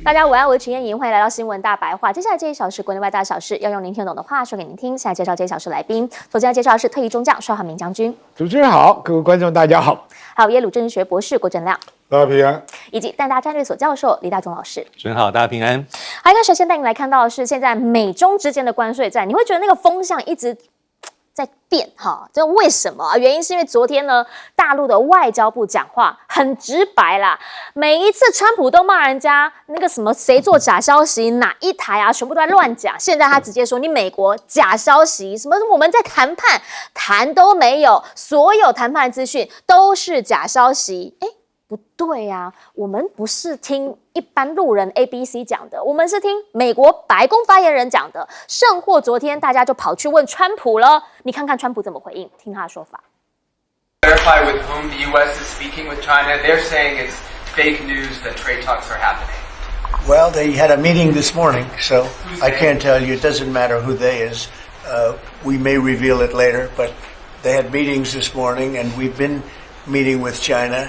大家午安，我是陈燕莹，欢迎来到新闻大白话。接下来这一小时国内外大小事，要用您听懂的话说给您听。现在介绍这一小时来宾，首先要介绍的是特役中将邵汉明将军。主持人好，各位观众大家好。还有耶鲁政治学博士郭正亮，大家平安。以及淡大战略所教授李大中老师。主持人好，大家平安。好，一开始先带您来看到的是现在美中之间的关税战，你会觉得那个风向一直在变哈，这为什么啊？原因是因为昨天呢，大陆的外交部讲话很直白啦，每一次川普都骂人家那个什么谁做假消息，哪一台啊，全部都在乱讲。现在他直接说你美国假消息，什么我们在谈判，谈都没有，所有谈判资讯都是假消息。哎，不对啊，我们不是听一般路人 ABC 讲的，我们是听美国白宫发言人讲的。甚或昨天大家就跑去问川普了，你看看川普怎么回应，听他的说法。Clarify with whom the U.S. is speaking with China. They're saying it's fake news that trade talks are happening. Well, they had a meeting this morning, so I can't tell you. It doesn't matter who they is. We may reveal it later, but they had meetings this morning, and we've been meeting with China.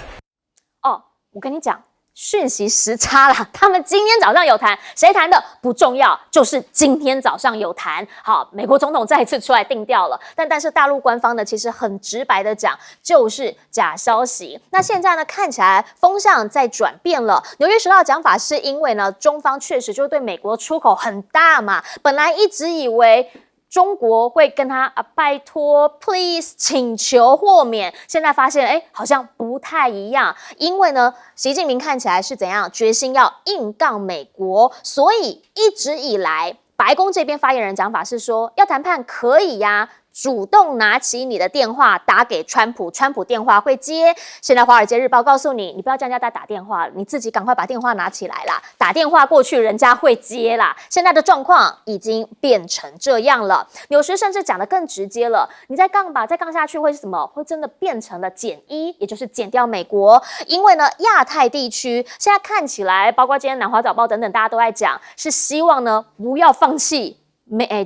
哦，我跟你讲，讯息时差啦，他们今天早上有谈，谁谈的不重要，就是今天早上有谈。好，美国总统再一次出来定调了，但是大陆官方呢，其实很直白的讲，就是假消息。那现在呢，看起来风向在转变了。纽约时报的讲法是因为呢，中方确实就是对美国出口很大嘛，本来一直以为中国会跟他拜托 please 请求豁免，现在发现好像不太一样，因为呢习近平看起来是怎样决心要硬杠美国，所以一直以来白宫这边发言人讲法是说要谈判可以呀，主动拿起你的电话打给川普，川普电话会接。现在《华尔街日报》告诉你，你不要叫人家打电话，你自己赶快把电话拿起来啦，打电话过去人家会接啦。现在的状况已经变成这样了，有时甚至讲得更直接了，你再杠吧，再杠下去会是什么？会真的变成了减一，也就是减掉美国。因为呢，亚太地区现在看起来，包括今天南华早报等等，大家都在讲，是希望呢不要放弃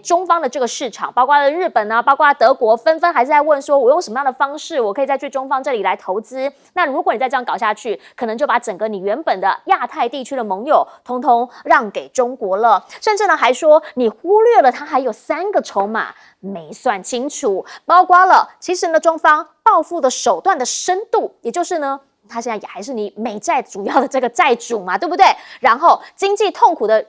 中方的这个市场，包括日本啊，包括德国，纷纷还是在问说，我用什么样的方式，我可以再去中方这里来投资？那如果你再这样搞下去，可能就把整个你原本的亚太地区的盟友，通通让给中国了。甚至呢，还说你忽略了他还有3个筹码没算清楚，包括了其实呢，中方报复的手段的深度，也就是呢，他现在也还是你美债主要的这个债主嘛，对不对？然后经济痛苦的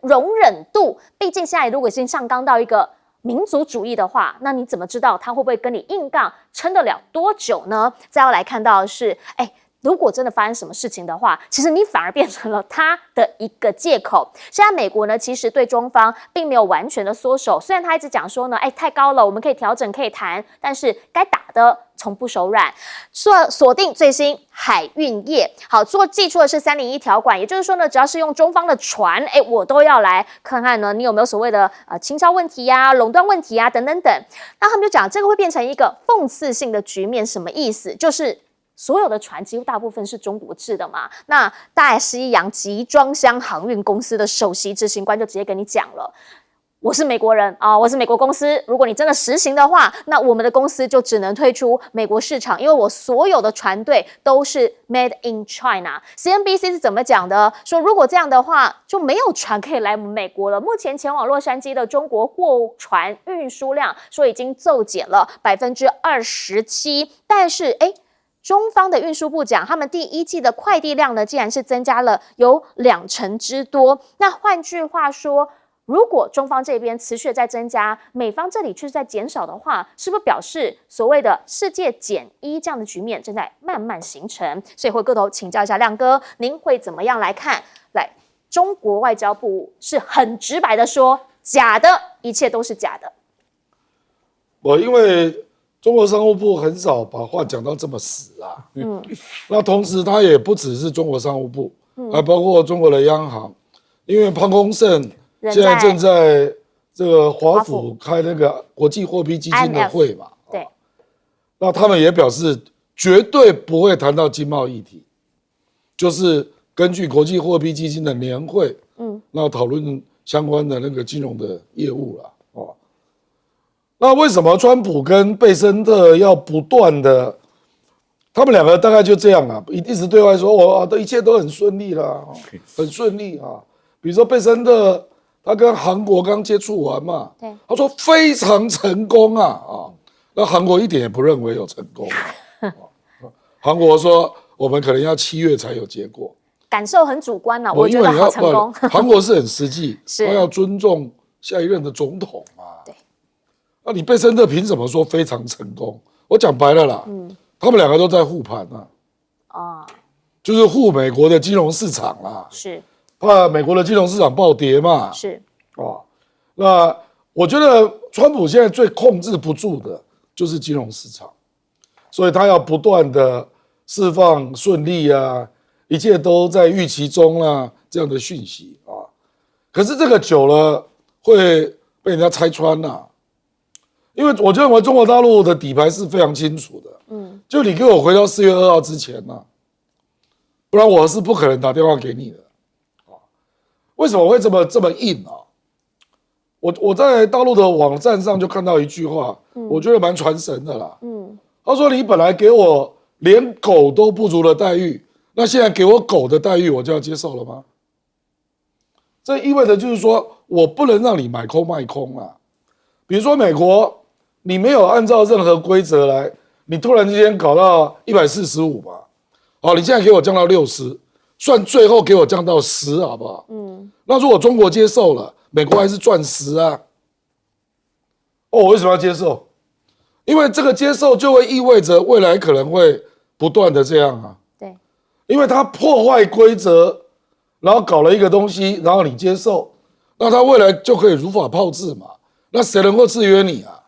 容忍度，毕竟现在如果已经上纲到一个民族主义的话，那你怎么知道他会不会跟你硬杠，撑得了多久呢？再要来看到的是，如果真的发生什么事情的话，其实你反而变成了他的一个借口。现在美国呢，其实对中方并没有完全的缩手，虽然他一直讲说呢，太高了，我们可以调整，可以谈，但是该打的从不手软。锁定最新海运业，好，寄出的是301条款，也就是说呢，只要是用中方的船，我都要来看看呢，你有没有所谓的倾销问题啊、垄断问题啊等等等。那他们就讲这个会变成一个讽刺性的局面，什么意思？就是所有的船几乎大部分是中国制的嘛，那大西洋集装箱航运公司的首席执行官就直接跟你讲了，我是美国人啊，我是美国公司，如果你真的实行的话，那我们的公司就只能退出美国市场，因为我所有的船队都是 made in China。CNBC 是怎么讲的？说如果这样的话，就没有船可以来美国了。目前前往洛杉矶的中国货船运输量说已经骤减了27%，但是中方的运输部讲，他们第1季的快递量呢，竟然是增加了有20%之多。那换句话说，如果中方这边持续的在增加，美方这里却是在减少的话，是不是表示所谓的世界减一这样的局面正在慢慢形成？所以回过头请教一下亮哥，您会怎么样来看？来，中国外交部是很直白的说，假的，一切都是假的。因为中国商务部很少把话讲到这么死啊。那同时它也不只是中国商务部，还包括中国的央行，因为潘功胜现在正在这个华府开那个国际货币基金的会嘛。对。那他们也表示绝对不会谈到经贸议题，就是根据国际货币基金的年会，那讨论相关的那个金融的业务啦。那为什么川普跟贝森特要不断的他们两个大概就这样啊，一直对外说一切都很顺利啦，很顺利啊。比如说贝森特，他跟韩国刚接触完嘛，对，他说非常成功啊，那韩国一点也不认为有成功韩国说我们可能要7月才有结果，感受很主观啊，我觉得因为你要好成功。韩国是很实际，是他要尊重下一任的总统嘛。对，那你贝森特凭什么说非常成功？我讲白了啦，他们两个都在护盘啊，就是护美国的金融市场啦，是怕美国的金融市场暴跌嘛，是，那我觉得川普现在最控制不住的就是金融市场，所以他要不断的释放顺利啊，一切都在预期中啊这样的讯息啊。可是这个久了会被人家拆穿啊，因为我认为中国大陆的底牌是非常清楚的，就你给我回到4月2号之前啊，不然我是不可能打电话给你的。为什么会这么硬啊？我在大陆的网站上就看到一句话，我觉得蛮传神的啦。他说你本来给我连狗都不如的待遇，那现在给我狗的待遇，我就要接受了吗？这意味着就是说我不能让你买空卖空啊。比如说美国，你没有按照任何规则来，你突然之间搞到145吧，你现在给我降到60，算最后给我降到10，好不好？那如果中国接受了，美国还是赚10啊。我为什么要接受？因为这个接受就会意味着未来可能会不断的这样啊。对，因为他破坏规则，然后搞了一个东西，然后你接受，那他未来就可以如法炮制嘛。那谁能够制约你啊？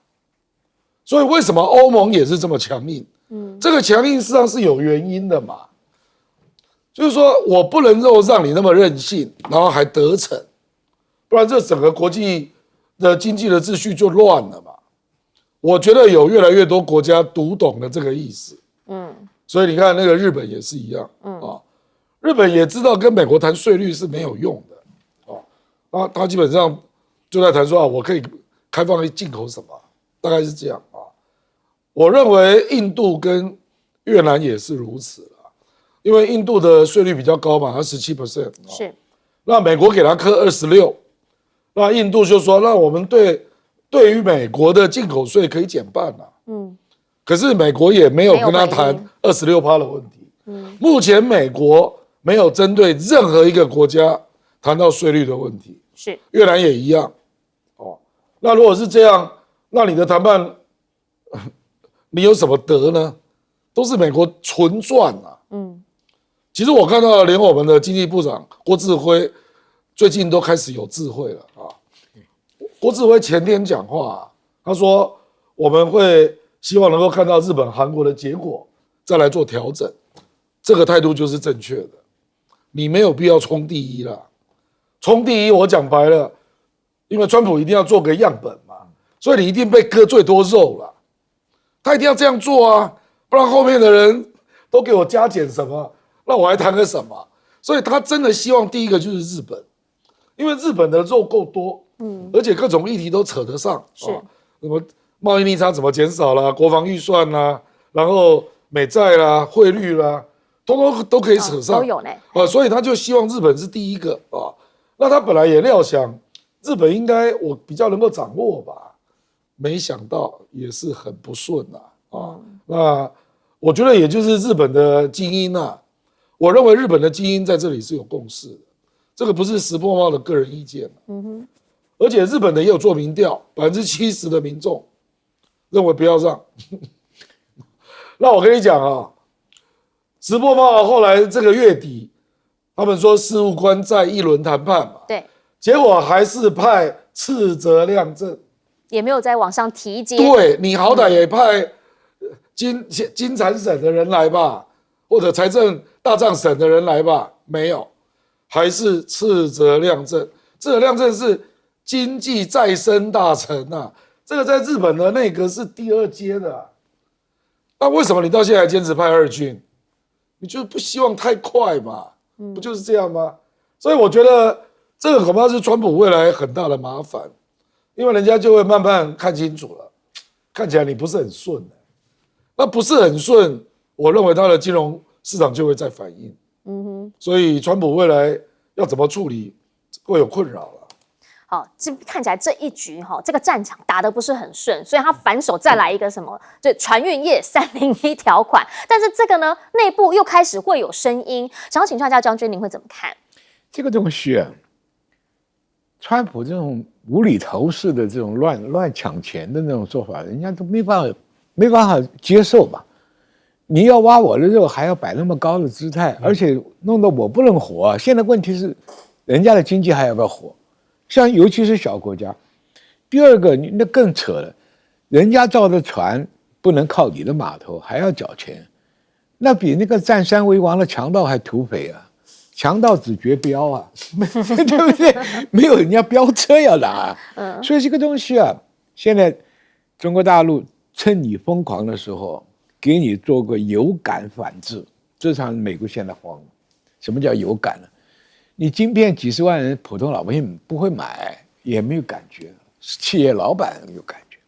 所以为什么欧盟也是这么强硬？这个强硬实际上是有原因的嘛。就是说我不能够让你那么任性，然后还得逞，不然这整个国际的经济的秩序就乱了嘛。我觉得有越来越多国家读懂了这个意思，所以你看那个日本也是一样，日本也知道跟美国谈税率是没有用的，他基本上就在谈说我可以开放进口什么，大概是这样啊。我认为印度跟越南也是如此。因为印度的税率比较高嘛，它17%，是。那美国给他课26%，那印度就说，那我们对于美国的进口税可以减半啊。可是美国也没有跟他谈26%的问题。目前美国没有针对任何一个国家谈到税率的问题。是。越南也一样。那如果是这样，那你的谈判，你有什么得呢？都是美国纯赚啊。其实我看到连我们的经济部长郭志辉最近都开始有智慧了啊。郭志辉前天讲话，他说我们会希望能够看到日本、韩国的结果，再来做调整。这个态度就是正确的。你没有必要冲第一啦，冲第一我讲白了，因为川普一定要做个样本嘛，所以你一定被割最多肉了。他一定要这样做啊，不然后面的人都给我加减什么？那我还谈个什么？所以他真的希望第一个就是日本，因为日本的肉够多，而且各种议题都扯得上，是什么贸易逆差怎么减少啦，国防预算啦，然后美债啦、汇率啦，通通都可以扯上，都有呢。所以他就希望日本是第一个啊。那他本来也料想日本应该我比较能够掌握吧，没想到也是很不顺啊。那我觉得也就是日本的精英啊。我认为日本的精英在这里是有共识的，这个不是石破茂的个人意见。而且日本的也有做民调，70%的民众认为不要让。那我跟你讲啊，石破茂后来这个月底，他们说事务官在一轮谈判嘛，对，结果还是派斥责亮正，也没有在往上提阶。对，你好歹也派经产省的人来吧，或者财政大藏省的人来吧，没有，还是斥责亮正。斥责亮正是经济再生大臣啊，这个在日本的内阁是第2阶的。那为什么你到现在还坚持派2军？你就是不希望太快嘛，不就是这样吗？所以我觉得这个恐怕是川普未来很大的麻烦，因为人家就会慢慢看清楚了，看起来你不是很顺的，那不是很顺。我认为它的金融市场就会再反应。所以川普未来要怎么处理，会有困扰了。好，这看起来这一局这个战场打得不是很顺，所以他反手再来一个什么，就船运业301条款。但是这个呢，内部又开始会有声音，想要请教一下将军，您会怎么看？这个东西啊，川普这种无厘头式的这种乱抢钱的那种做法，人家都没办法接受吧？你要挖我的肉，还要摆那么高的姿态，而且弄得我不能活。现在问题是，人家的经济还要不要活？像尤其是小国家。第二个，你那更扯了，人家造的船不能靠你的码头，还要缴钱，那比那个占山为王的强盗还土匪啊！强盗只绝标啊，对不对？没有人家飙车要拿啊。所以这个东西啊，现在中国大陆趁你疯狂的时候，给你做个有感反制，这场美国现在慌了。什么叫有感呢？你晶片几十万人，普通老百姓不会买，也没有感觉，企业老板有感觉。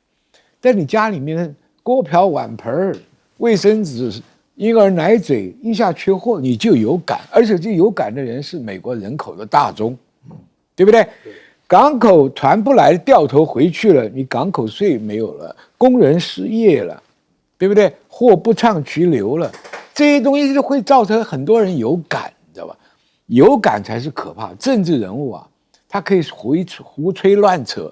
但你家里面锅瓢碗盆、卫生纸、婴儿奶嘴一下缺货，你就有感，而且这有感的人是美国人口的大宗，对不对？港口船不来，掉头回去了，你港口税没有了，工人失业了，对不对？货不畅其流了，这些东西就会造成很多人有感，你知道吧？有感才是可怕。政治人物啊，他可以胡吹乱扯，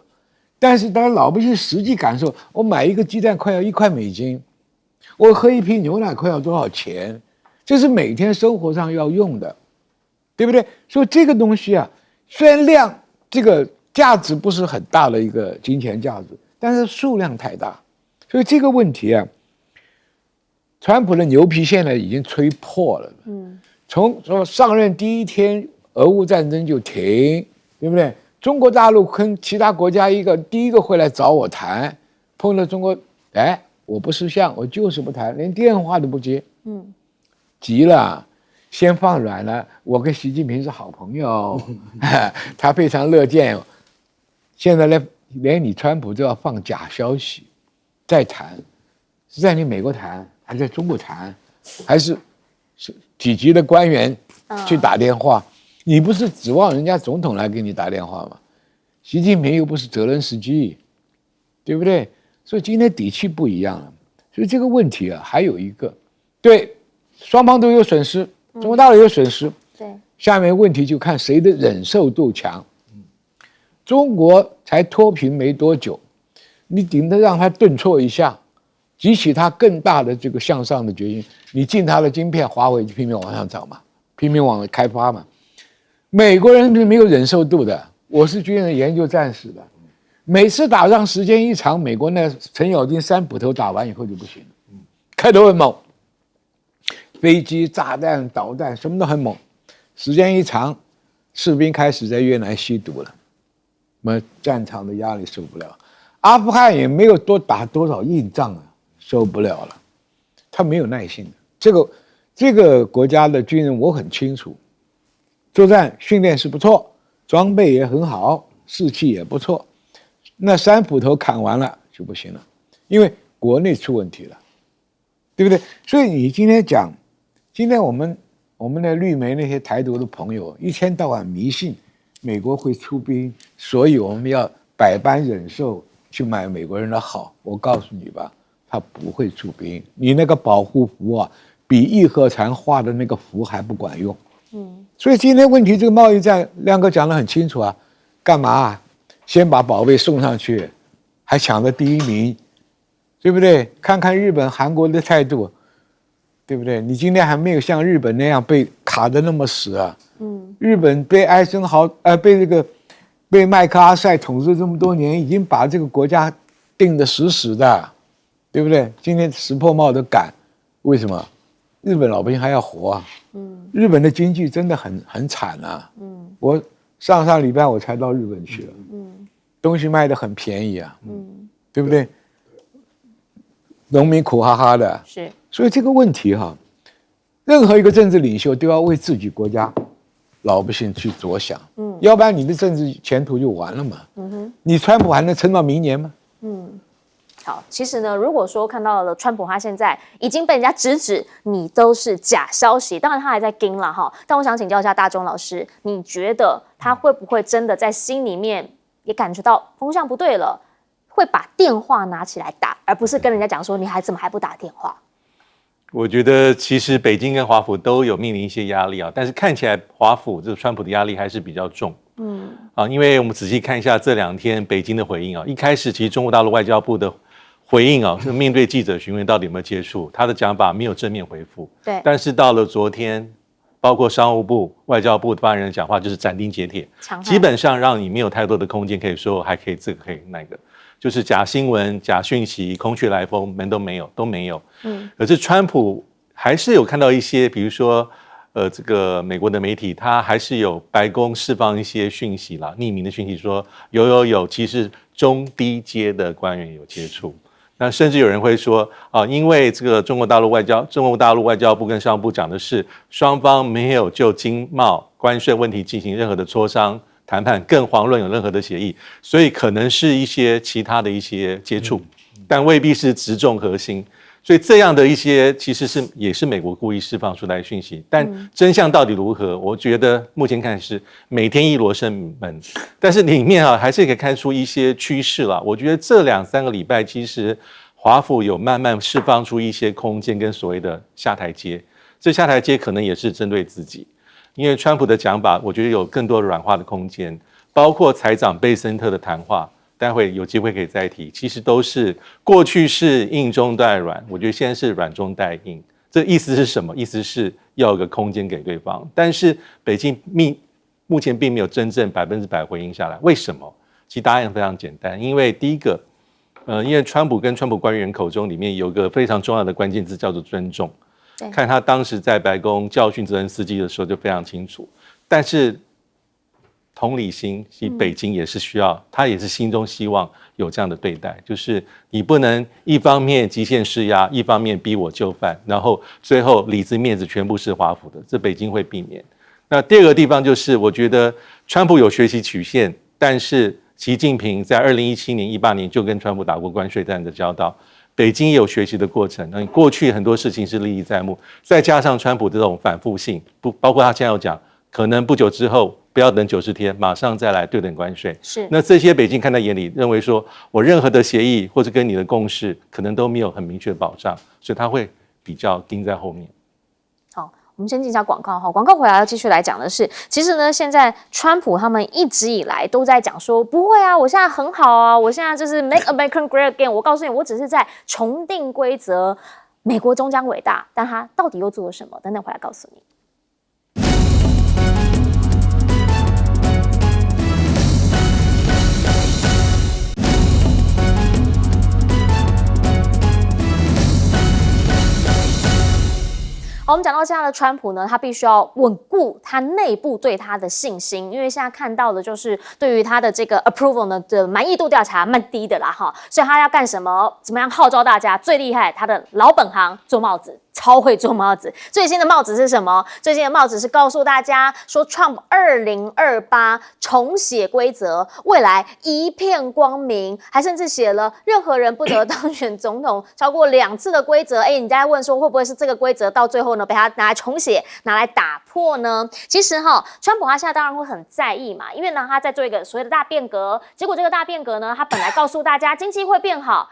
但是当老百姓实际感受，我买一个鸡蛋快要1块美金，我喝一瓶牛奶快要多少钱？这是每天生活上要用的，对不对？所以这个东西啊，虽然量这个价值不是很大的一个金钱价值，但是数量太大，所以这个问题啊，川普的牛皮现在已经吹破了。从说上任第一天，俄乌战争就停，对不对？中国大陆跟其他国家第一个会来找我谈，碰到中国，我不识相，我就是不谈，连电话都不接。急了，先放软了。我跟习近平是好朋友，他非常乐见。现在连你川普都要放假消息，再谈，是在你美国谈，还是在中国谈，还是几级的官员去打电话？你不是指望人家总统来给你打电话吗？习近平又不是泽连斯基，对不对？所以今天底气不一样了。所以这个问题啊，还有一个，对，双方都有损失，中国大陆有损失。对，下面问题就看谁的忍受度强。中国才脱贫没多久，你顶多让他顿挫一下，激起他更大的这个向上的决心。你进他的晶片，华为就拼命往上涨嘛，拼命往开发嘛。美国人是没有忍受度的，我是军人研究战士的，每次打仗时间一长，美国那程咬金3捕头打完以后就不行了，开头很猛，飞机、炸弹、导弹什么都很猛，时间一长，士兵开始在越南吸毒了，那么战场的压力受不了，阿富汗也没有打多少硬仗啊，受不了了，他没有耐心的。这个国家的军人我很清楚，作战训练是不错，装备也很好，士气也不错，那3捕头砍完了就不行了，因为国内出问题了，对不对？所以你今天讲，今天我们的绿媒那些台独的朋友一天到晚迷信美国会出兵，所以我们要百般忍受去买美国人的好。我告诉你吧，他不会出兵，你那个保护符啊，比义和团画的那个符还不管用。所以今天问题，这个贸易战，亮哥讲得很清楚啊，干嘛啊？先把宝贝送上去，还抢着第1名，对不对？看看日本、韩国的态度，对不对？你今天还没有像日本那样被卡得那么死啊。日本被被麦克阿瑟统治这么多年，已经把这个国家定得死死的，对不对？今天石破帽都敢，为什么？日本老百姓还要活啊。日本的经济真的很惨啊。我上礼拜我才到日本去了。东西卖得很便宜啊。对不对？农民苦哈哈的。是。所以这个问题哈，任何一个政治领袖都要为自己国家老百姓去着想。要不然你的政治前途就完了嘛。你川普还能撑到明年吗？好，其实呢，如果说看到了川普他现在已经被人家指你都是假消息，当然他还在盯了哈。但我想请教一下大中老师，你觉得他会不会真的在心里面也感觉到风向不对了，会把电话拿起来打，而不是跟人家讲说你怎么还不打电话？我觉得其实北京跟华府都有面临一些压力啊，但是看起来华府这个川普的压力还是比较重。因为我们仔细看一下这2天北京的回应啊，一开始其实中国大陆外交部的回应啊，是面对记者询问到底有没有接触，他的讲法没有正面回复。对，但是到了昨天，包括商务部、外交部发言人讲话就是斩钉截铁，基本上让你没有太多的空间可以说还可以这个可以那个，就是假新闻、假讯息、空穴来风门都没有。可是川普还是有看到一些，比如说这个美国的媒体，他还是有白宫释放一些讯息啦，匿名的讯息说有，其实中低阶的官员有接触。那甚至有人会说因为这个中国大陆外交部跟商务部讲的是双方没有就经贸关税问题进行任何的磋商谈判，更遑论有任何的协议，所以可能是一些其他的一些接触，但未必是直中核心。所以这样的一些其实也是美国故意释放出来的讯息，但真相到底如何？我觉得目前看是每天一罗生门，但是里面还是可以看出一些趋势啦。我觉得这2-3个礼拜，其实华府有慢慢释放出一些空间跟所谓的下台阶，这下台阶可能也是针对自己，因为川普的讲法，我觉得有更多的软化的空间，包括财长贝森特的谈话。待会有机会可以再提，其实都是过去是硬中带软，我觉得现在是软中带硬。这意思是什么？意思是要有个空间给对方，但是北京目前并没有真正100%回应下来。为什么？其实答案非常简单，因为第一个，因为川普跟川普官员口中里面有个非常重要的关键字叫做尊重。看他当时在白宫教训泽连斯基的时候就非常清楚，但是。同理心，其实北京也是需要，他也是心中希望有这样的对待，就是你不能一方面极限施压，一方面逼我就范，然后最后里子面子全部是华府的，这北京会避免。那第二个地方就是，我觉得川普有学习曲线，但是习近平在2017年、18年就跟川普打过关税战的交道，北京也有学习的过程。那过去很多事情是历历在目，再加上川普这种反复性，包括他现在有讲，可能不久之后。不要等90天，马上再来对等关税。是，那这些北京看在眼里，认为说我任何的协议或者跟你的共识，可能都没有很明确的保障，所以他会比较盯在后面。好，我们先进一下广告哈，广告回来要继续来讲的是，其实呢，现在川普他们一直以来都在讲说，不会啊，我现在很好啊，我现在就是 Make America Great Again。我告诉你，我只是在重定规则，美国终将伟大。但他到底又做了什么？等等回来告诉你。好，我们讲到现在的川普呢，他必须要稳固他内部对他的信心，因为现在看到的就是对于他的这个 approval 呢的满意度调查蛮低的啦哈，所以他要干什么？怎么样号召大家？最厉害，他的老本行做帽子。超会做帽子，最新的帽子是什么？最新的帽子是告诉大家说 ，Trump 2028重写规则，未来一片光明，还甚至写了任何人不得当选总统超过2次的规则。你在问说会不会是这个规则到最后呢被他拿来重写，拿来打破呢？其实川普他现在当然会很在意嘛，因为呢他在做一个所谓的大变革，结果这个大变革呢，他本来告诉大家经济会变好。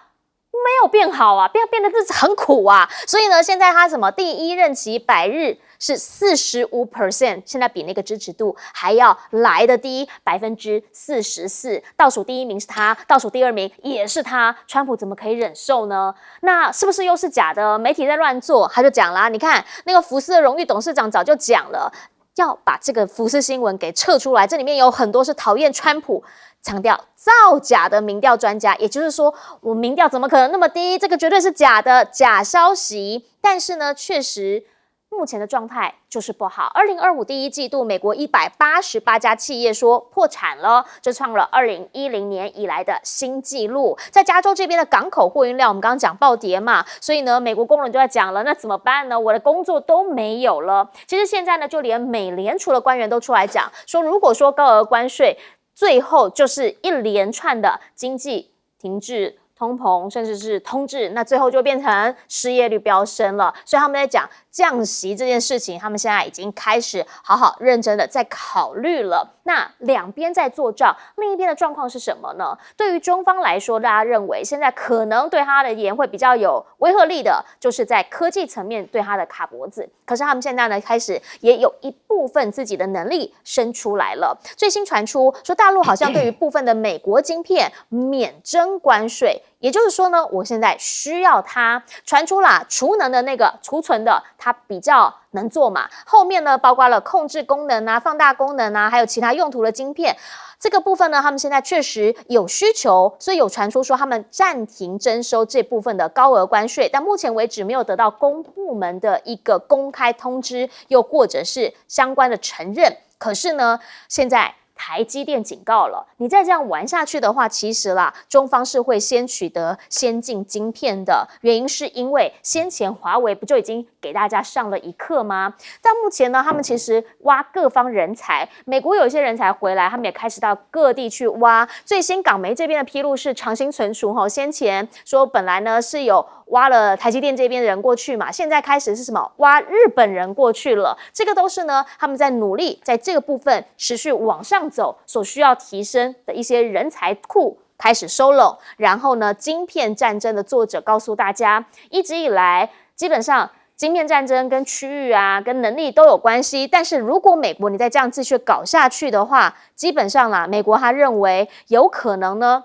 没有变好啊，变得日子很苦啊，所以呢，现在他第一任期100日是45%，现在比那个支持度还要来得低44%，倒数第1名是他，倒数第2名也是他，川普怎么可以忍受呢？那是不是又是假的？媒体在乱做，他就讲啦，你看那个福斯的荣誉董事长早就讲了，要把这个福斯新闻给撤出来，这里面有很多是讨厌川普。强调造假的民调专家，也就是说，我民调怎么可能那么低？这个绝对是假的，假消息。但是呢，确实目前的状态就是不好。2025第一季度，美国188家企业说破产了，这创了2010年以来的新纪录。在加州这边的港口货运量，我们刚刚讲暴跌嘛，所以呢，美国工人就在讲了，那怎么办呢？我的工作都没有了。其实现在呢，就连美联储的官员都出来讲说，如果说高额关税。最后就是一连串的经济停滞、通膨，甚至是通滞，那最后就变成失业率飙升了。所以他们在讲降息这件事情，他们现在已经开始好好认真的在考虑了。那两边在做账，另一边的状况是什么呢？对于中方来说，大家认为现在可能对他的言会比较有威慑力的，就是在科技层面对他的卡脖子。可是他们现在呢，开始也有一部分自己的能力生出来了。最新传出说，大陆好像对于部分的美国晶片免征关税。也就是说呢，我现在需要它传出啦，储能的那个储存的，它比较能做嘛。后面呢，包括了控制功能啊、放大功能啊，还有其他用途的晶片，这个部分呢，他们现在确实有需求，所以有传出说他们暂停征收这部分的高额关税，但目前为止没有得到公部门的一个公开通知，又或者是相关的承认。可是呢，现在台积电警告了，你再这样玩下去的话，其实啦，中方是会先取得先进晶片的。原因是因为先前华为不就已经给大家上了一课吗？但目前呢，他们其实挖各方人才，美国有一些人才回来，他们也开始到各地去挖。最新港媒这边的披露是长兴存储先前说本来呢是有挖了台积电这边的人过去嘛，现在开始是什么？挖日本人过去了。这个都是呢，他们在努力在这个部分持续往上走所需要提升的一些人才库开始收拢。然后呢，晶片战争的作者告诉大家，一直以来基本上晶片战争跟区域啊、跟能力都有关系，但是如果美国你再这样继续搞下去的话，基本上啦，美国他认为有可能呢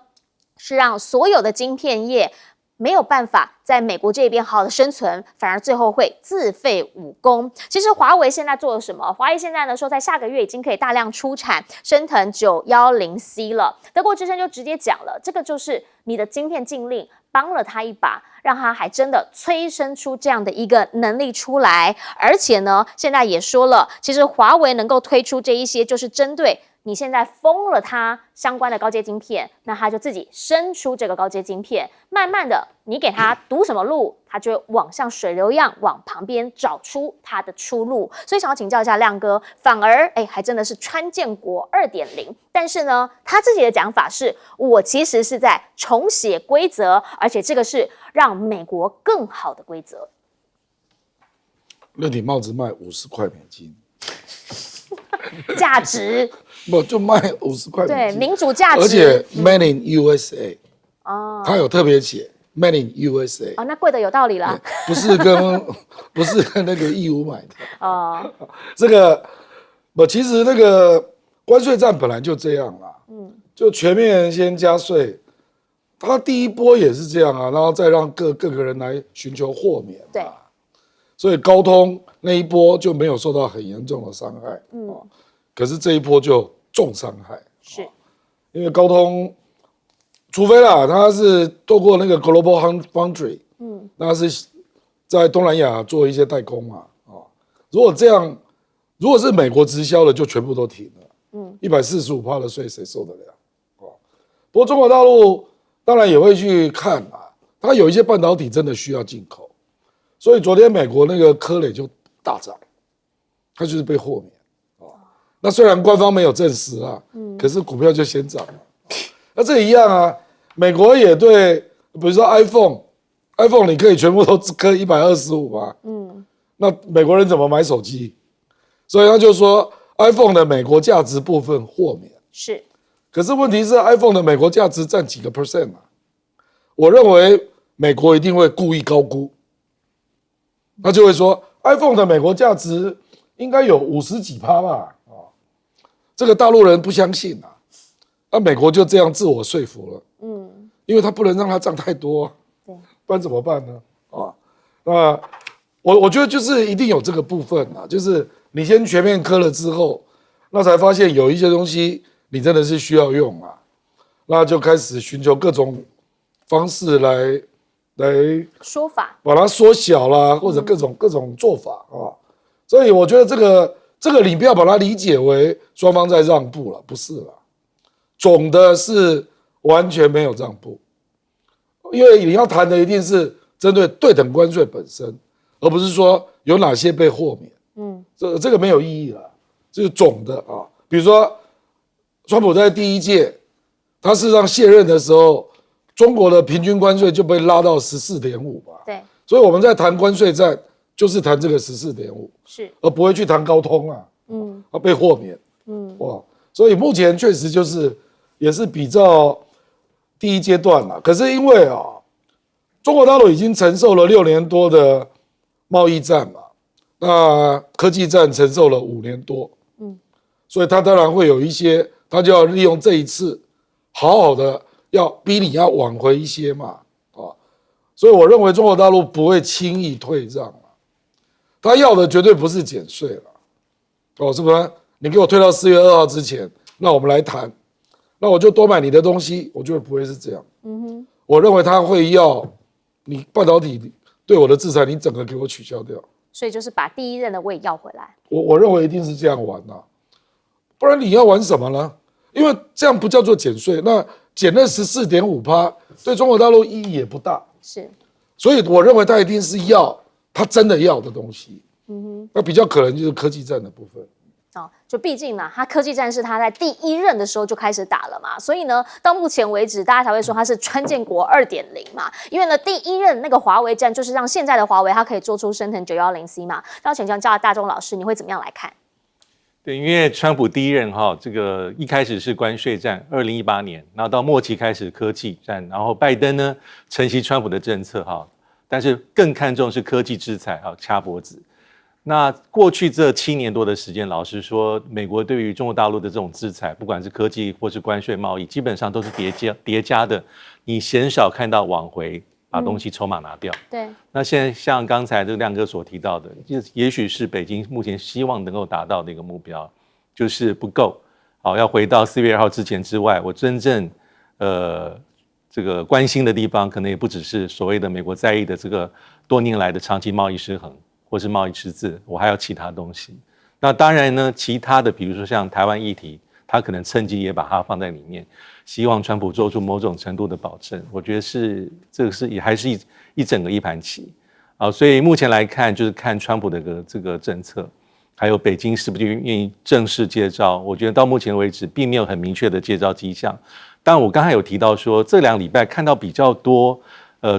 是让所有的晶片业没有办法在美国这边好好的生存，反而最后会自废武功。其实华为现在做了什么？华为现在呢说，在下个月已经可以大量出产升腾 910C 了。德国之声就直接讲了，这个就是你的晶片禁令帮了他一把，让他还真的催生出这样的一个能力出来。而且呢，现在也说了，其实华为能够推出这一些，就是针对你现在封了它相关的高阶晶片，那它就自己生出这个高阶晶片，慢慢的你给它堵什么路，它就会往像水流一样往旁边找出它的出路。所以想要请教一下亮哥，反而还真的是川建国 2.0， 但是呢他自己的讲法是，我其实是在重写规则，而且这个是让美国更好的规则。那顶帽子卖50块美金，价值不就卖50块美金？对，民主价值，而且 Made in USA，他有特别写 Made in USA，那贵的有道理啦，不是跟那个义乌买的这个其实那个关税战本来就这样啦，就全面先加税，他第一波也是这样啊，然后再让各个人来寻求豁免，对，所以高通那一波就没有受到很严重的伤害，可是这一波就重伤害，是因为高通，除非啦，它是透过那个 Global Foundry，那是在东南亚做一些代工嘛，如果这样，如果是美国直销的，就全部都停了，145%的税谁受得了？不过中国大陆当然也会去看啊，它有一些半导体真的需要进口，所以昨天美国那个科磊就大涨，它就是被豁免。那虽然官方没有证实啊，可是股票就先涨了。那这也一样啊，美国也对，比如说 iPhone 你可以全部都科125嘛，那美国人怎么买手机？所以他就说 iPhone 的美国价值部分豁免。是，可是问题是 iPhone 的美国价值占几个 percent 啊？我认为美国一定会故意高估，他就会说 iPhone 的美国价值应该有50几%吧。这个大陆人不相信啊，那美国就这样自我说服了，因为他不能让它涨太多，不然怎么办呢？那我觉得就是一定有这个部分啊，就是你先全面科了之后，那才发现有一些东西你真的是需要用啊，那就开始寻求各种方式来说法，把它缩小啦，或者各种做法啊，所以我觉得这个你不要把它理解为双方在让步了，不是啦，总的是完全没有让步，因为你要谈的一定是针对对等关税本身，而不是说有哪些被豁免，这个没有意义了，这是总的啊，比如说川普在第一届，他事实上卸任的时候中国的平均关税就被拉到14.5吧。对，所以我们在谈关税战，就是谈这个14.5，是，而不会去谈高通啊，被豁免，哇，所以目前确实就是也是比较第一阶段啦。可是因为啊，中国大陆已经承受了6年多的贸易战嘛，那科技战承受了5年多，所以他当然会有一些，他就要利用这一次，好好的要逼你要挽回一些嘛，啊，所以我认为中国大陆不会轻易退让啊，他要的绝对不是减税了，哦，是不是？你给我退到4月2号之前，那我们来谈，那我就多买你的东西，我觉得不会是这样，我认为他会要你半导体对我的制裁，你整个给我取消掉，所以就是把第一任的位要回来。我认为一定是这样玩啊，不然你要玩什么呢？因为这样不叫做减税，那减那14.5%，对中国大陆意义也不大。是，所以我认为他一定是要他真的要的东西。那比较可能就是科技战的部分。哦，就毕竟呢，他科技战是他在第一任的时候就开始打了嘛，所以呢，到目前为止，大家才会说他是川建国2.0嘛。因为呢，第一任那个华为战就是让现在的华为它可以做出升腾910C嘛。要请教大中老师，你会怎么样来看？对，因为川普第一任这个一开始是关税战，2018年，然后到末期开始科技战，然后拜登呢承袭川普的政策但是更看重是科技制裁掐脖子。那过去这7年多的时间，老实说，美国对于中国大陆的这种制裁，不管是科技或是关税贸易，基本上都是叠加的，你鲜少看到往回把东西筹码拿掉。对。那现在像刚才这个亮哥所提到的，也许是北京目前希望能够达到的一个目标，就是不够，要回到4月2号之前之外，我真正这个关心的地方，可能也不只是所谓的美国在意的这个多年来的长期贸易失衡。或是贸易赤字，我还有其他东西。那当然呢，其他的，比如说像台湾议题，他可能趁机也把它放在里面，希望川普做出某种程度的保证。我觉得这个是也还是一整个一盘棋所以目前来看，就是看川普的这个政策，还有北京是不是愿意正式接招。我觉得到目前为止，并没有很明确的接招迹象。但我刚才有提到说，这2礼拜看到比较多。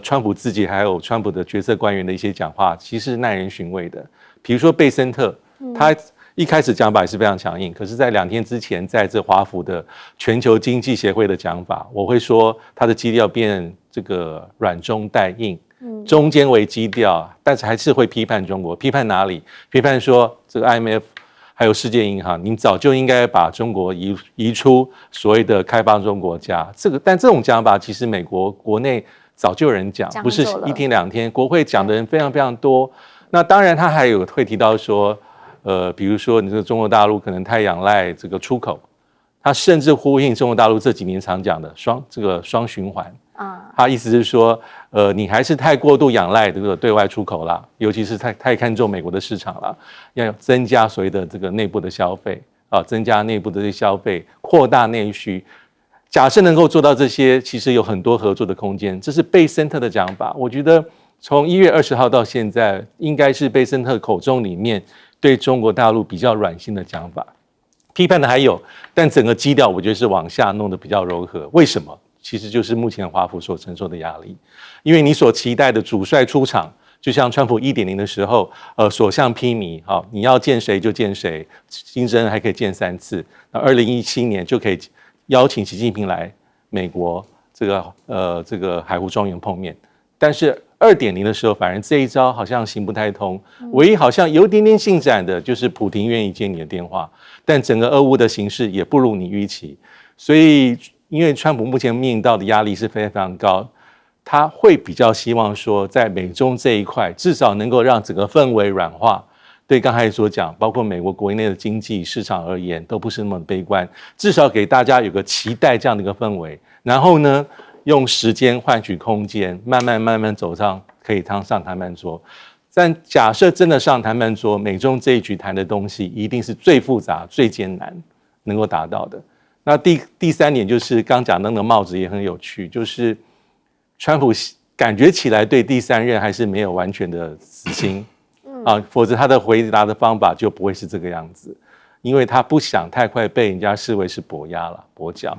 川普自己还有川普的决策官员的一些讲话，其实是耐人寻味的。比如说贝森特，他一开始讲法也是非常强硬，可是在2天之前，在这华府的全球经济协会的讲法，我会说他的基调变这个软中带硬，中间为基调，但是还是会批判中国。批判哪里？批判说这个 IMF 还有世界银行，你早就应该把中国移出所谓的开发中国家。但这种讲法，其实美国国内早就有人讲，不是1天2天，国会讲的人非常非常多。那当然，他还有会提到说，比如说你这个中国大陆可能太仰赖这个出口，他甚至呼应中国大陆这几年常讲的双循环。他意思是说，你还是太过度仰赖这个对外出口啦，尤其是太看重美国的市场啦，要增加所谓的这个内部的消费增加内部的这些消费，扩大内需。假设能够做到这些，其实有很多合作的空间。这是贝森特的讲法。我觉得从1月20号到现在，应该是贝森特口中里面对中国大陆比较软性的讲法。批判的还有，但整个基调我觉得是往下弄得比较柔和。为什么？其实就是目前华府所承受的压力。因为你所期待的主帅出场，就像川普1.0的时候，所向披靡，你要见谁就见谁，金正恩还可以见3次。那2017年就可以邀请习近平来美国这个海湖庄园碰面，但是2.0的时候，反而这一招好像行不太通。唯一好像有点点进展的，就是普亭愿意接你的电话，但整个俄乌的形势也不如你预期。所以，因为川普目前面临到的压力是非常非常高，他会比较希望说，在美中这一块，至少能够让整个氛围软化。对刚才所讲，包括美国国内的经济市场而言，都不是那么悲观，至少给大家有个期待这样的一个氛围。然后呢，用时间换取空间，慢慢走上可以上谈判桌。但假设真的上谈判桌，美中这一局谈的东西一定是最复杂、最艰难能够达到的。那第3点就是刚讲那个帽子也很有趣，就是川普感觉起来对第3任还是没有完全的死心。否则他的回答的方法就不会是这个样子，因为他不想太快被人家视为是跛脚。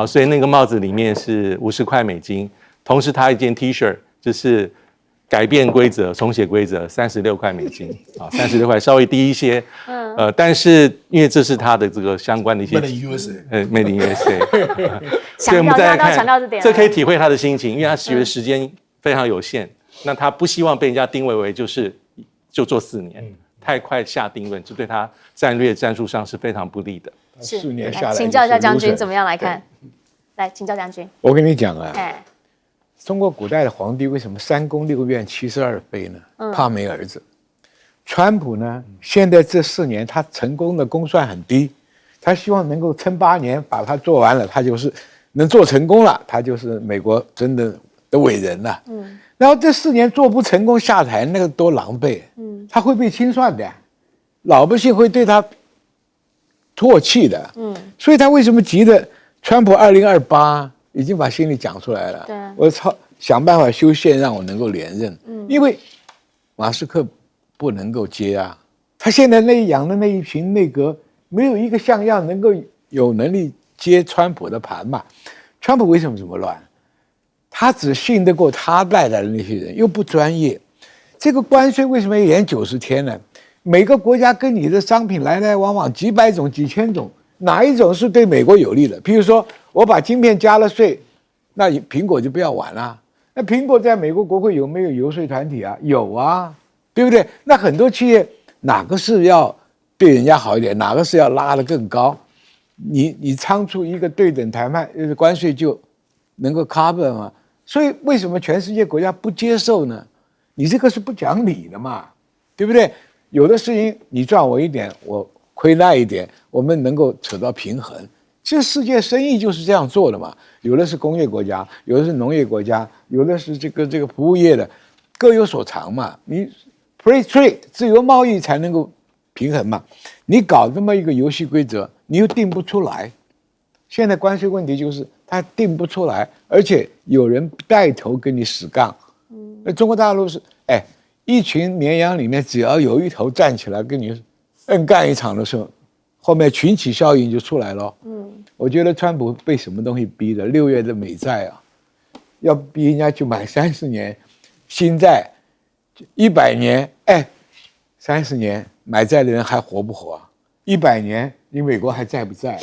所以那个帽子里面是50块美金，同时他一件 T 恤就是改变规则、重写规则，36块美金，36块稍微低一些，但是因为这是他的这个相关的一些 Made in USA， Made in USA， 所以强调要强调这点，这可以体会他的心情，因为他学的时间非常有限，那他不希望被人家定位为就做4年，太快下定论，这对他战略战术上是非常不利的。是4年下来，请教一下将军怎么样来看？来，请教将军。我跟你讲啊，哎，中国古代的皇帝为什么3宫6院72妃呢？怕没儿子。川普呢，现在这4年他成功的公算很低，他希望能够撑8年把它做完了，他就是能做成功了，他就是美国真的伟人了。然后这4年做不成功下台，那个多狼狈。他会被清算的，老百姓会对他唾弃的。所以他为什么急的？川普2028已经把心里讲出来了。对，我想办法修宪让我能够连任。因为马斯克不能够接啊，他现在养的那一群内阁没有一个像样能够有能力接川普的盘嘛。川普为什么这么乱？他只信得过他带来的那些人，又不专业。这个关税为什么要延90天呢？每个国家跟你的商品来来往往几百种、几千种，哪一种是对美国有利的？譬如说，我把晶片加了税，那苹果就不要玩了。那苹果在美国国会有没有游说团体啊？有啊，对不对？那很多企业哪个是要对人家好一点，哪个是要拉得更高？你仓促一个对等谈判，关税就能够 cover 吗？所以为什么全世界国家不接受呢？你这个是不讲理的嘛，对不对？有的事情你赚我一点，我亏那一点，我们能够扯到平衡。这世界生意就是这样做的嘛。有的是工业国家，有的是农业国家，有的是这个服务业的，各有所长嘛。你 free trade 自由贸易才能够平衡嘛。你搞这么一个游戏规则，你又定不出来。现在关税问题就是它定不出来，而且有人带头跟你死杠。那中国大陆是一群绵羊里面只要有一头站起来跟你硬干一场的时候，后面群起效应就出来了。我觉得川普被什么东西逼的？6月的美债啊，要逼人家去买30年新债，100年，30年买债的人还活不活啊？100年你美国还在不在？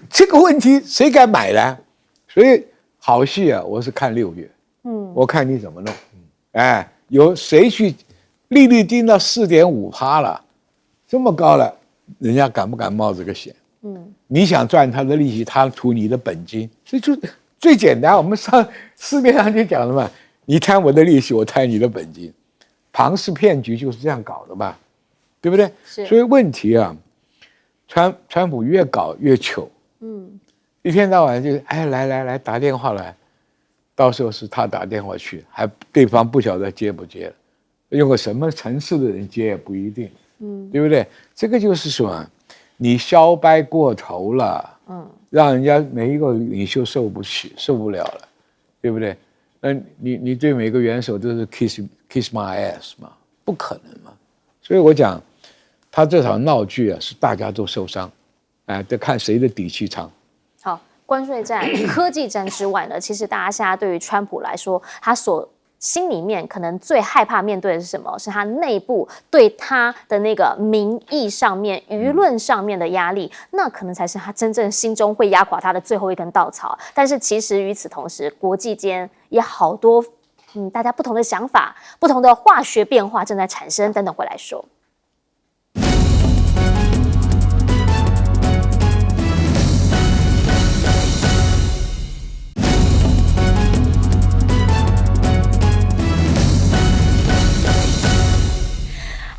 这个问题谁敢买呢？所以好戏啊，我是看6月。我看你怎么弄。有谁去利率定到4.5%了，这么高了，人家敢不敢冒这个险？你想赚他的利息，他图你的本金，所以就最简单。我们市面上就讲了嘛，你贪我的利息，我贪你的本金，庞氏骗局就是这样搞的嘛，对不对？所以问题啊，川普越搞越糗，一天到晚就来打电话来。到时候是他打电话去，还对方不晓得接不接了，用个什么层次的人接也不一定，对不对？这个就是什么？你消掰过头了，让人家每一个领袖受不了了，对不对？那你对每个元首都是 kiss my ass 嘛，不可能嘛。所以我讲，他这场闹剧啊，是大家都受伤，得看谁的底气长。好。关税战、科技战之外呢，其实大家现在对于川普来说，他心里面可能最害怕面对的是什么？是他内部对他的那个民意上面、舆论上面的压力，那可能才是他真正心中会压垮他的最后一根稻草。但是其实与此同时，国际间也好多大家不同的想法、不同的化学变化正在产生，等等会来说。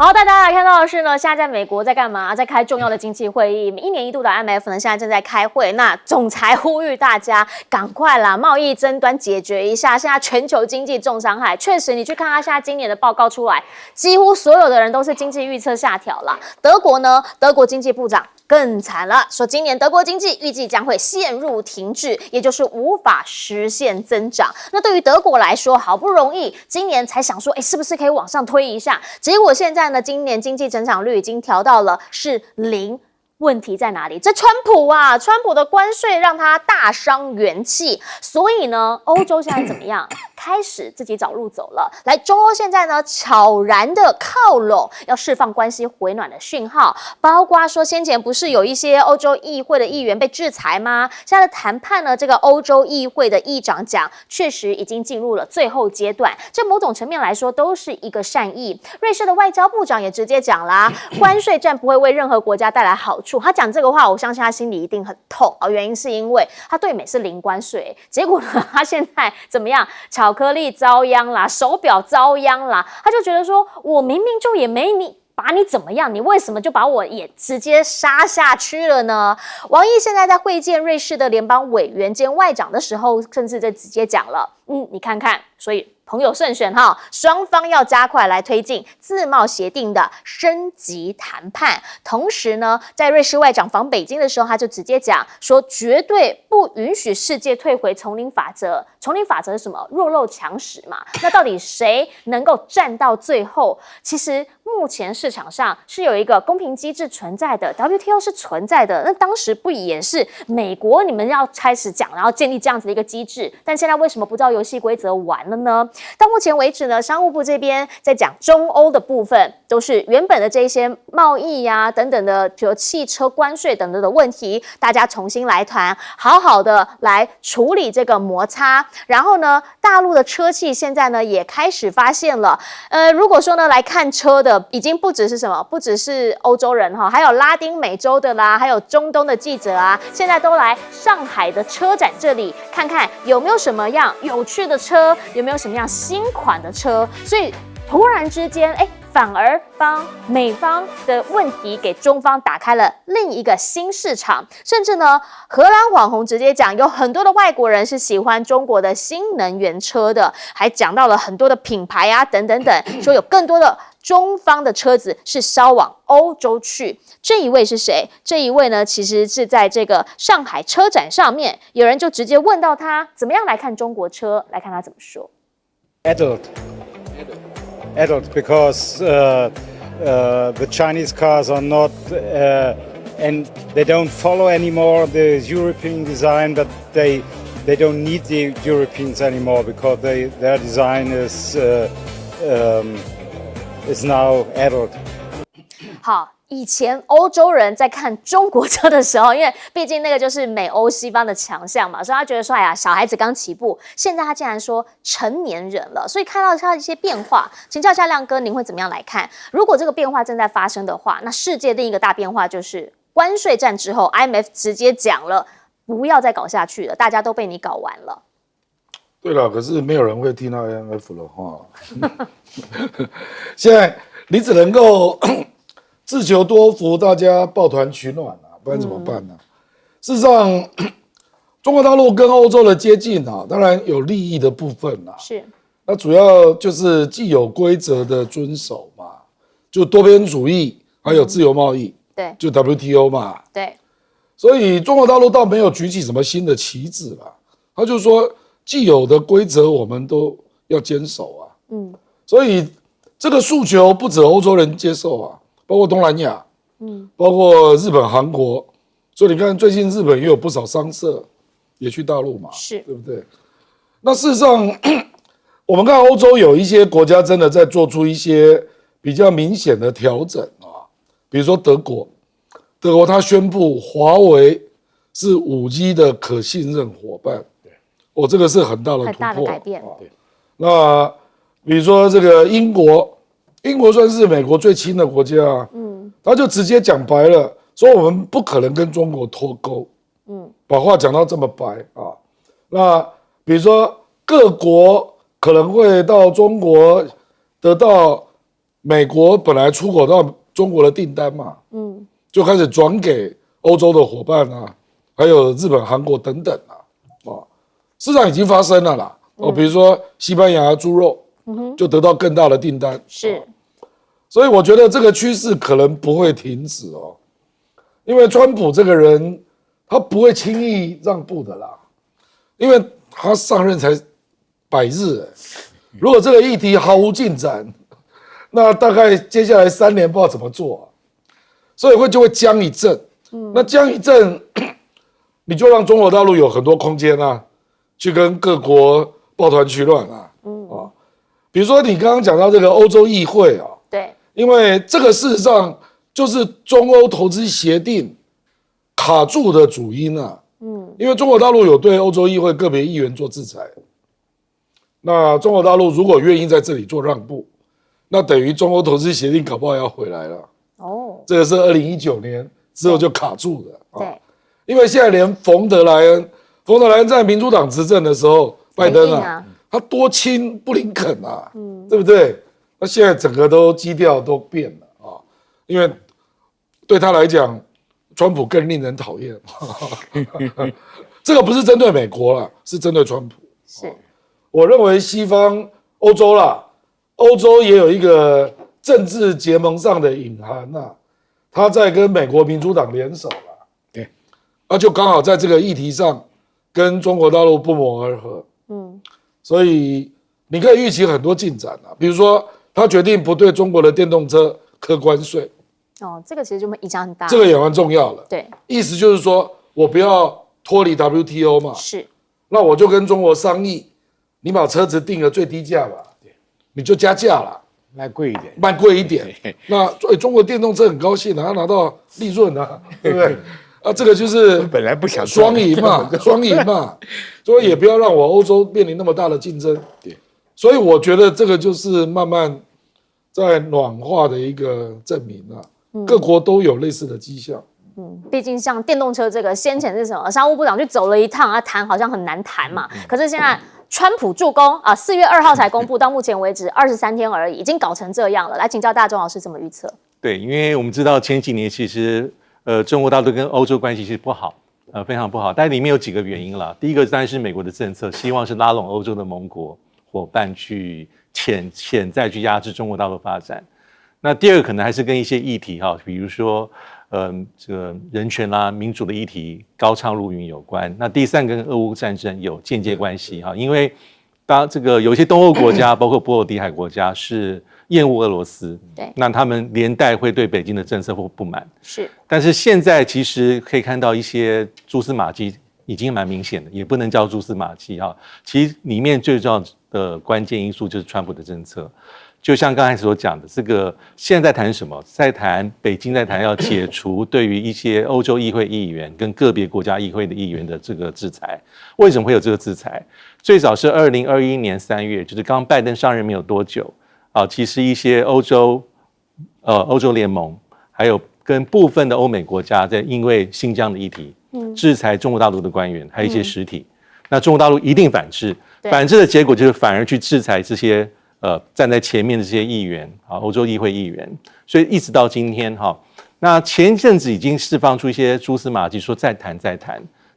好，大家来看到的是呢，现在在美国在干嘛？在开重要的经济会议，1年1度的 IMF 呢，现在正在开会。那总裁呼吁大家赶快啦，贸易争端解决一下。现在全球经济重伤害，确实，你去看他现在今年的报告出来，几乎所有的人都是经济预测下调啦。德国呢，德国经济部长更惨了，说今年德国经济预计将会陷入停滞，也就是无法实现增长。那对于德国来说，好不容易今年才想说，是不是可以往上推一下？结果现在呢，今年经济增长率已经调到了是0%。问题在哪里？这川普啊，川普的关税让他大伤元气，所以呢，欧洲现在怎么样？开始自己找路走了。来，中欧现在呢，悄然的靠拢，要释放关系回暖的讯号，包括说先前不是有一些欧洲议会的议员被制裁吗？现在的谈判呢，这个欧洲议会的议长讲，确实已经进入了最后阶段。这某种层面来说，都是一个善意。瑞士的外交部长也直接讲啦，关税战不会为任何国家带来好处。他讲这个话，我相信他心里一定很痛啊。原因是因为他对美是零关税，结果呢，他现在怎么样？巧克力遭殃啦，手表遭殃啦，他就觉得说，我明明就也没把你怎么样，你为什么就把我也直接杀下去了呢？王毅现在在会见瑞士的联邦委员兼外长的时候，甚至就直接讲了，你看看，所以朋友慎选哈，双方要加快来推进自贸协定的升级谈判。同时呢，在瑞士外长访北京的时候，他就直接讲说，绝对不允许世界退回丛林法则。丛林法则是什么？弱肉强食嘛。那到底谁能够站到最后？其实目前市场上是有一个公平机制存在的 ，WTO 是存在的。那当时不也是美国你们要开始讲，然后建立这样子的一个机制？但现在为什么不照游戏规则玩了呢？到目前为止呢，商务部这边在讲中欧的部分，都是原本的这些贸易呀、等等的，比如汽车关税等等的问题，大家重新来谈，好好的来处理这个摩擦。然后呢，大陆的车企现在呢也开始发现了，如果说呢来看车的，已经不只是什么，不只是欧洲人哈，还有拉丁美洲的啦，还有中东的记者啊，现在都来上海的车展这里看看有没有什么样有趣的车，有没有什么样新款的车，所以突然之间，反而帮美方的问题给中方打开了另一个新市场，甚至呢，荷兰网红直接讲，有很多的外国人是喜欢中国的新能源车的，还讲到了很多的品牌啊，等等等，说有更多的中方的车子是销往欧洲去。这一位是谁？这一位呢，其实是在这个上海车展上面，有人就直接问到他怎么样来看中国车，来看他怎么说。Adult because the Chinese cars are not and they don't follow anymore the European design, but they don't need the Europeans anymore because their design is now adult. 好。以前欧洲人在看中国车的时候，因为毕竟那个就是美欧西方的强项嘛，所以他觉得说，哎呀，小孩子刚起步。现在他竟然说成年人了，所以看到他的一些变化，请教一下亮哥，您会怎么样来看？如果这个变化正在发生的话，那世界另一个大变化就是关税战之后 ，IMF 直接讲了，不要再搞下去了，大家都被你搞完了。对了，可是没有人会听到 IMF 的话。现在你只能够自求多福，大家抱团取暖啊，不然怎么办呢？事实上，中国大陆跟欧洲的接近啊，当然有利益的部分啊，是。那主要就是既有规则的遵守嘛，就多边主义，还有自由贸易，对，就 WTO 嘛，对。所以中国大陆倒没有举起什么新的旗帜啦，他就说既有的规则我们都要坚守啊，所以这个诉求不止欧洲人接受啊。包括东南亚，包括日本、韩国，所以你看最近日本也有不少商社也去大陆嘛，是，对不对？那事实上，我们看欧洲有一些国家真的在做出一些比较明显的调整啊，比如说德国它宣布华为是5G 的可信任伙伴，这个是很大的突破，很大的改变。那比如说这个英国算是美国最亲的国家啊，他就直接讲白了，说我们不可能跟中国脱钩，把话讲到这么白啊。那比如说各国可能会到中国得到美国本来出口到中国的订单嘛，就开始转给欧洲的伙伴啊，还有日本、韩国等等啊，市场已经发生了啦。比如说西班牙猪肉。就得到更大的订单，是，所以我觉得这个趋势可能不会停止哦，因为川普这个人他不会轻易让步的啦，因为他上任才100日，如果这个议题毫无进展，那大概接下来3年不知道怎么做，所以就会僵一阵。那这样一阵，你就让中国大陆有很多空间啊，去跟各国抱团取暖啊。比如说你刚刚讲到这个欧洲议会啊，对，因为这个事实上就是中欧投资协定卡住的主因啊。因为中国大陆有对欧洲议会个别议员做制裁，那中国大陆如果愿意在这里做让步，那等于中欧投资协定搞不好要回来了。这个是2019年之后就卡住的。对，因为现在连冯德莱恩在民主党执政的时候，拜登啊，他多亲布林肯啊，对不对？那现在整个都基调都变了啊，因为对他来讲，川普更令人讨厌。这个不是针对美国啦，是针对川普。是，我认为西方欧洲啦，欧洲也有一个政治结盟上的隐含呐，他在跟美国民主党联手啦。对，就刚好在这个议题上跟中国大陆不谋而合。所以你可以预期很多进展啊，比如说他决定不对中国的电动车课关税。这个其实就影响很大。这个也蛮重要的。对，意思就是说我不要脱离 WTO 嘛。是。那我就跟中国商议，你把车子定个最低价吧，你就加价了，卖贵一点，卖贵一点。那中国电动车很高兴啊，拿到利润啊，对不对？这个就是本来不想双赢嘛，双赢嘛。所以也不要让我欧洲面临那么大的竞争。对，所以我觉得这个就是慢慢在暖化的一个证明啊。各国都有类似的迹象。毕竟像电动车这个，先前是什么？商务部长去走了一趟，谈好像很难谈嘛。可是现在川普助攻啊，4月2号才公布，到目前为止23天而已，已经搞成这样了。来请教大钟老师怎么预测？对，因为我们知道前几年其实中国大陆跟欧洲关系其实不好，非常不好。但里面有几个原因啦。第一个当然是美国的政策，希望是拉拢欧洲的盟国伙伴去潜在去压制中国大陆发展。那第二个可能还是跟一些议题哈，比如说这个人权啦、民主的议题高唱入云有关。那第三个跟俄乌战争有间接关系哈，因为当这个有些东欧国家，包括波罗的海国家是厌恶俄罗斯，对，那他们连带会对北京的政策不满。是，但是现在其实可以看到一些蛛丝马迹已经蛮明显的，也不能叫蛛丝马迹哈。其实里面最重要的关键因素就是川普的政策。就像刚才所讲的，这个现在谈什么？在谈北京在谈要解除对于一些欧洲议会议员跟个别国家议会的议员的这个制裁。为什么会有这个制裁？最早是2021年3月，就是刚拜登上任没有多久啊，其实一些欧洲联盟还有跟部分的欧美国家在因为新疆的议题制裁中国大陆的官员，还有一些实体。那中国大陆一定反制，反制的结果就是反而去制裁这些站在前面的这些议员啊，欧洲议会议员，所以一直到今天哈，那前一阵子已经释放出一些蛛丝马迹，说再谈，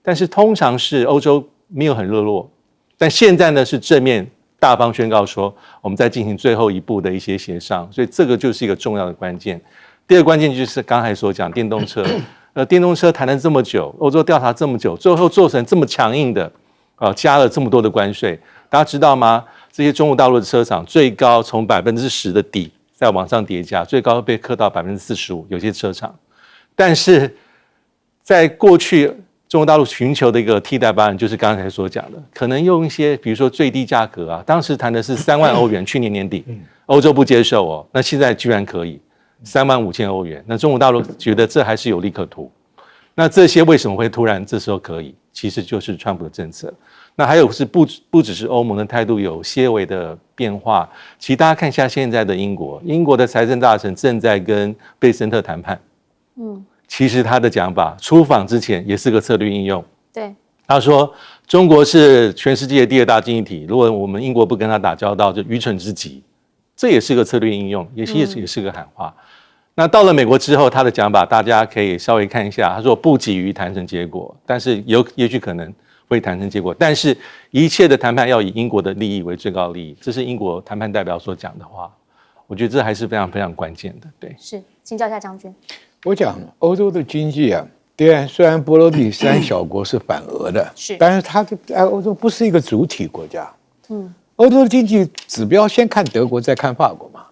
但是通常是欧洲没有很热络，但现在呢是正面大方宣告说我们在进行最后一步的一些协商，所以这个就是一个重要的关键。第二个关键就是刚才所讲电动车，电动车谈了这么久，欧洲调查这么久，最后做成这么强硬的，加了这么多的关税，大家知道吗？这些中国大陆的车厂最高从10%的底再往上叠加，最高被课到45%，有些车厂。但是在过去，中国大陆寻求的一个替代方案，就是刚才所讲的，可能用一些，比如说最低价格啊，当时谈的是3万欧元，去年年底，欧洲不接受哦，那现在居然可以35000欧元，那中国大陆觉得这还是有利可图。那这些为什么会突然这时候可以？其实就是川普的政策。那还有是不只是欧盟的态度有些微的变化，其实大家看一下现在的英国的财政大臣正在跟贝森特谈判。其实他的讲法出访之前也是个策略应用。对，他说中国是全世界第2大经济体，如果我们英国不跟他打交道，就愚蠢之极。这也是个策略应用，也是个喊话。那到了美国之后，他的讲法大家可以稍微看一下。他说不急于谈成结果，但是也许可能会谈成结果，但是一切的谈判要以英国的利益为最高利益，这是英国谈判代表所讲的话。我觉得这还是非常非常关键的。对，是，请教一下将军。我讲欧洲的经济啊，虽然波罗的3小国是反俄的，是，但是它在欧洲不是一个主体国家。欧洲的经济指标先看德国，再看法国嘛。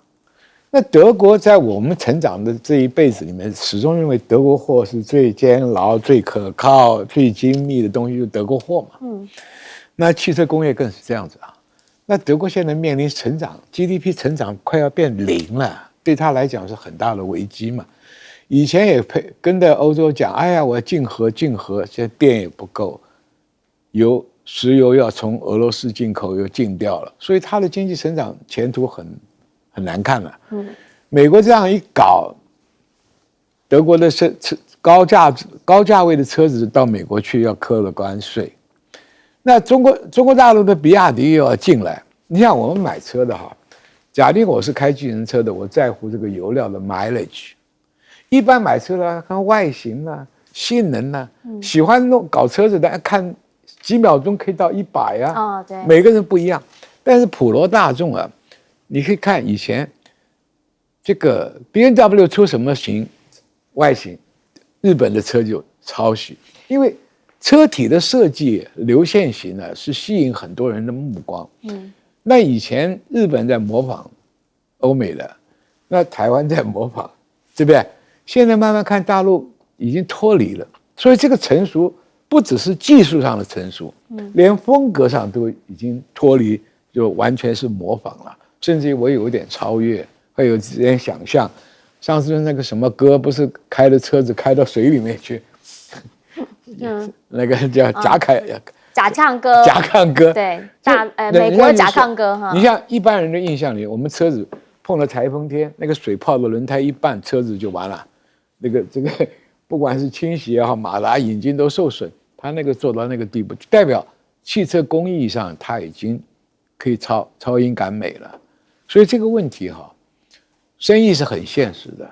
那德国在我们成长的这一辈子里面，始终认为德国货是最坚牢、最可靠、最精密的东西，就是德国货嘛。那汽车工业更是这样子啊。那德国现在面临成长 ，GDP 成长快要变0了，对他来讲是很大的危机嘛。以前也跟着欧洲讲，哎呀，我要禁核，现在电也不够，石油要从俄罗斯进口又禁掉了，所以它的经济成长前途很难看了。美国这样一搞，德国的高价位的车子到美国去要课了关税，那中国大陆的比亚迪又要进来。你像我们买车的哈，假定我是开计程车的，我在乎这个油料的 mileage。一般买车的看外形啊、性能啊，喜欢搞车子的看几秒钟可以到100啊。对，每个人不一样。但是普罗大众啊，你可以看以前这个 BMW 出什么外形，日本的车就抄袭，因为车体的设计流线型呢是吸引很多人的目光。那以前日本在模仿欧美的，那台湾在模仿，对不对？现在慢慢看大陆已经脱离了，所以这个成熟不只是技术上的成熟，连风格上都已经脱离，就完全是模仿了，甚至于我有一点超越，会有点想象。上次那个什么歌，不是开的车子开到水里面去，那个叫贾抗歌，对，美国甲亢歌哈。你像一般人的印象里，我们车子碰了台风天，那个水泡的轮胎一半，车子就完了。这个不管是倾斜也好，马达引擎都受损，他那个做到那个地步，就代表汽车工艺上他已经可以超英赶美了。所以这个问题哈，生意是很现实的。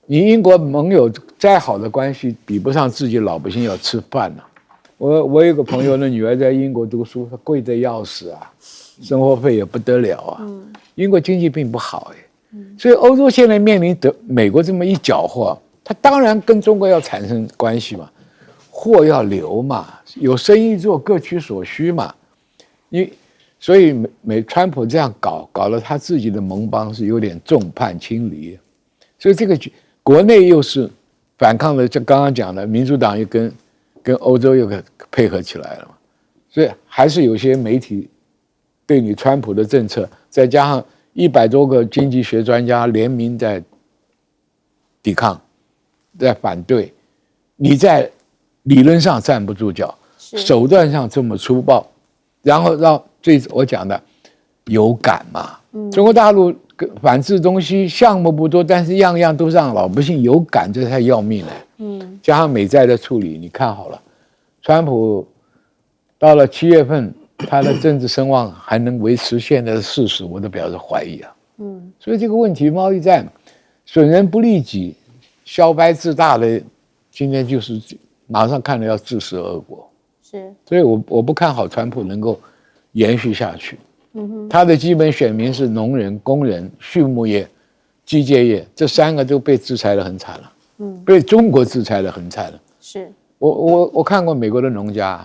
你英国盟友再好的关系，比不上自己老百姓要吃饭呢。我有个朋友的女儿在英国读书，她贵得要死啊，生活费也不得了啊。英国经济并不好所以欧洲现在面临美国这么一搅和，它当然跟中国要产生关系嘛，货要流嘛，有生意做，各取所需嘛。所以川普这样搞了他自己的盟邦是有点众叛亲离，所以这个国内又是反抗的，就刚刚讲的民主党又跟欧洲又配合起来了嘛，所以还是有些媒体对你川普的政策，再加上100多个经济学专家联名在抵抗，在反对，你在理论上站不住脚，手段上这么粗暴，然后让我讲的有感嘛。中国大陆反制东西项目不多，但是样样都让老百姓有感，这才要命呢。加上美债的处理，你看好了，川普到了7月份。他的政治声望还能维持现在的40%，我都表示怀疑啊。所以这个问题，贸易战损人不利己，小白自大的，今天就是马上看着要自食恶果。所以我不看好川普能够延续下去。他的基本选民是农人、工人、畜牧业、机械业，这3个都被制裁得很惨了。被中国制裁得很惨了。我看过美国的农家。